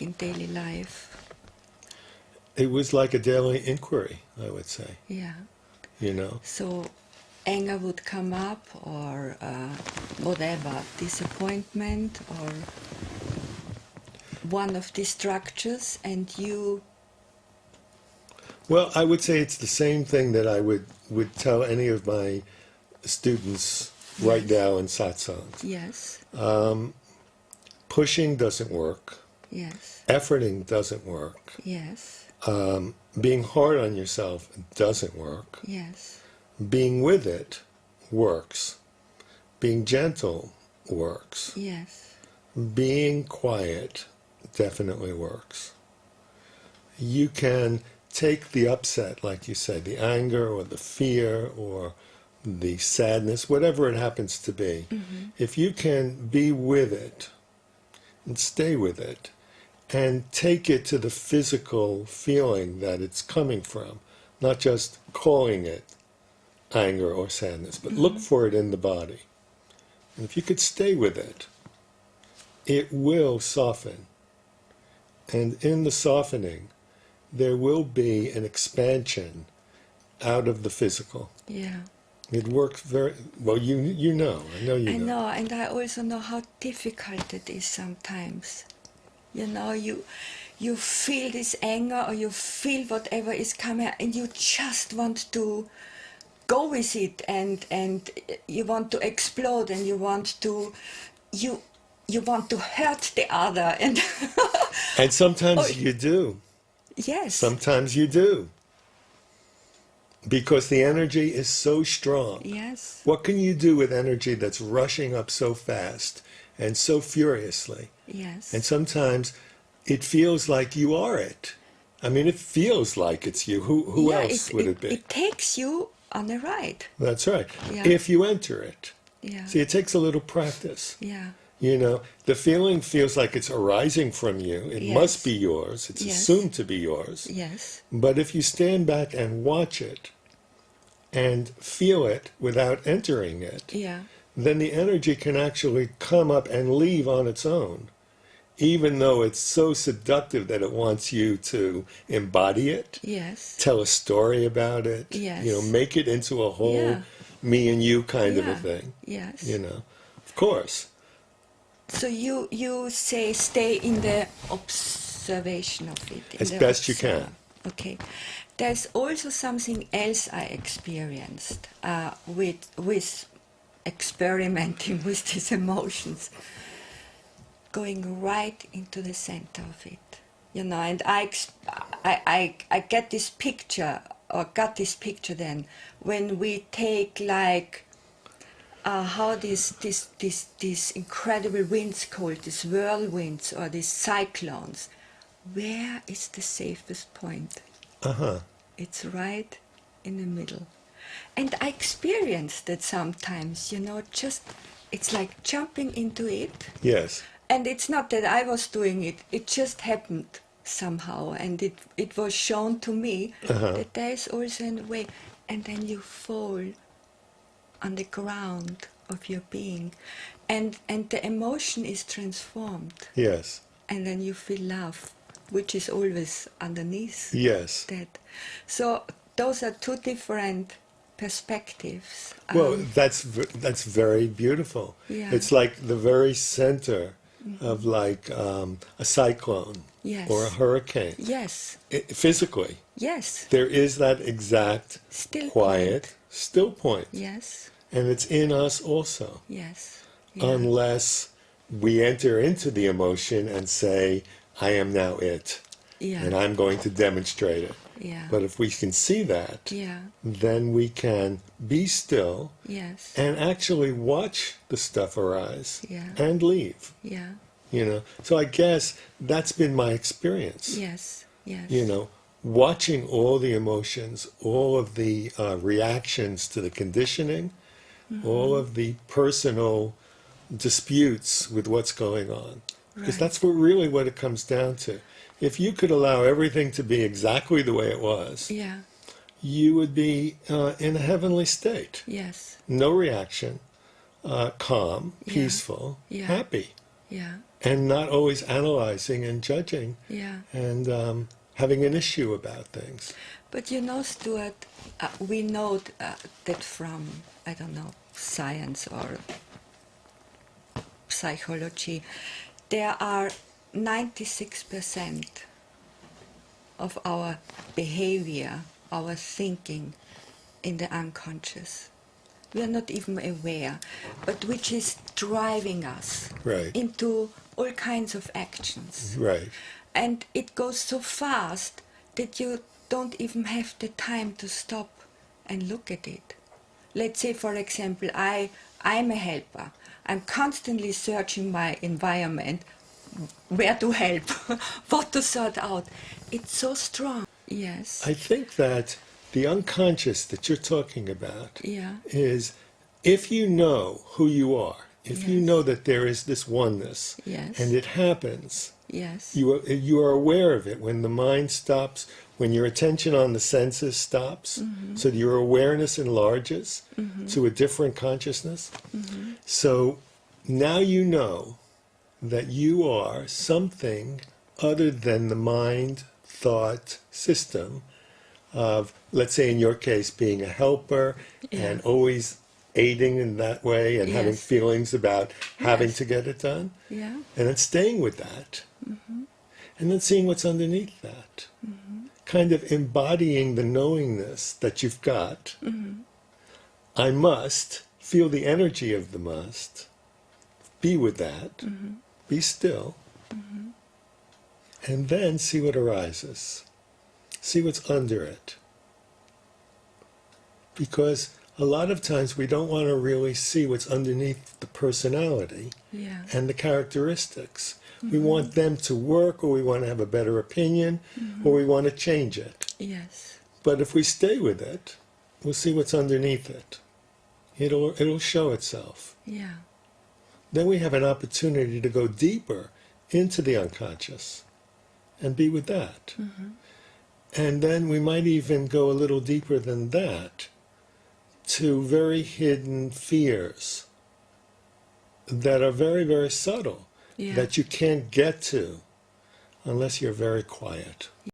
in daily life? It was like a daily inquiry, I would say. Yeah. You know. So anger would come up, or whatever, disappointment, or one of these structures, and you... Well, I would say it's the same thing that I would tell any of my students right now in satsangs. Yes. Pushing doesn't work. Yes. Efforting doesn't work. Yes. Being hard on yourself doesn't work. Yes. Being with it works. Being gentle works. Yes. Being quiet definitely works. You can take the upset, like you said, the anger or the fear or the sadness, whatever it happens to be. Mm-hmm. If you can be with it and stay with it and take it to the physical feeling that it's coming from, not just calling it anger or sadness, but look for it in the body. And if you could stay with it, it will soften. And in the softening, there will be an expansion out of the physical. Yeah. It works very well. You know. I know you know. I know, and I also know how difficult it is sometimes. You know, you feel this anger, or you feel whatever is coming, and you just want to go with it, and you want to explode, and you want to hurt the other, and And sometimes you do. yes. Sometimes you do. Because the energy is so strong. Yes. What can you do with energy that's rushing up so fast and so furiously? Yes. And sometimes it feels like you are it. I mean, it feels like it's you. Who else would it be? It takes you on a ride. That's right. Yeah. If you enter it. Yeah. See, it takes a little practice. Yeah. You know, the feeling feels like it's arising from you. It Yes. must be yours. It's Yes. assumed to be yours. Yes. But if you stand back and watch it and feel it without entering it, Yeah. then the energy can actually come up and leave on its own, even though it's so seductive that it wants you to embody it, Yes. tell a story about it, Yes. you know, make it into a whole Yeah. me and you kind of a Yeah. thing, Yes. you know, of course. So you say stay in the observation of it. As best you can. Okay. There's also something else I experienced with experimenting with these emotions, going right into the center of it, you know. And I get this picture, or got this picture then, when we take like how these incredible winds called, these whirlwinds or these cyclones, where is the safest point? Uh-huh. It's right in the middle. And I experienced that sometimes, you know, just, it's like jumping into it. Yes. And it's not that I was doing it, it just happened somehow. And it was shown to me that there is also a way. And then you fall on the ground of your being. And the emotion is transformed. Yes. And then you feel love, which is always underneath. Yes. That. So those are two different perspectives. Well, that's very beautiful. Yeah. It's like the very center of like a cyclone Yes. or a hurricane. Yes. Physically, Yes. there is that exact Still quiet, point. still point. Yes. And it's in us also, Yes. Yeah. unless we enter into the emotion and say, I am now it, Yeah. and I'm going to demonstrate it. Yeah. But if we can see that, Yeah. then we can be still Yes. and actually watch the stuff arise Yeah. and leave, Yeah. you know. So I guess that's been my experience, Yes. Yes. you know, watching all the emotions, all of the reactions to the conditioning, all of the personal disputes with what's going on. Because Right. that's what it comes down to. If you could allow everything to be exactly the way it was, Yeah. you would be in a heavenly state. Yes. No reaction, calm, Yeah. peaceful, Yeah. happy. Yeah. and not always analyzing and judging Yeah. and having an issue about things. But you know, Stuart, we know that from, I don't know, science or psychology, there are 96% of our behavior, our thinking in the unconscious. We are not even aware, but which is driving us Right. into all kinds of actions. Right. And it goes so fast that you don't even have the time to stop and look at it. Let's say, for example, I'm a helper. I'm constantly searching my environment, where to help, what to sort out. It's so strong. Yes. I think that the unconscious that you're talking about Yeah. is if you know who you are, if you Yes. know that there is this oneness, Yes. and it happens, Yes. you are aware of it when the mind stops, when your attention on the senses stops, so that your awareness enlarges to a different consciousness. So now you know that you are something other than the mind thought system of, let's say in your case, being a helper and Yeah. always aiding in that way and having Yes. feelings about having Yes. to get it done. Yeah. And then staying with that. And then seeing what's underneath that. Kind of embodying the knowingness that you've got. I must feel the energy of the must. Be with that. Be still. And then see what arises. See what's under it. Because a lot of times we don't want to really see what's underneath the personality Yeah. and the characteristics. We want them to work, or we want to have a better opinion, or we want to change it. Yes. But if we stay with it, we'll see what's underneath it. It'll show itself. Yeah. Then we have an opportunity to go deeper into the unconscious and be with that. And then we might even go a little deeper than that to very hidden fears that are very, very subtle, Yeah. that you can't get to unless you're very quiet.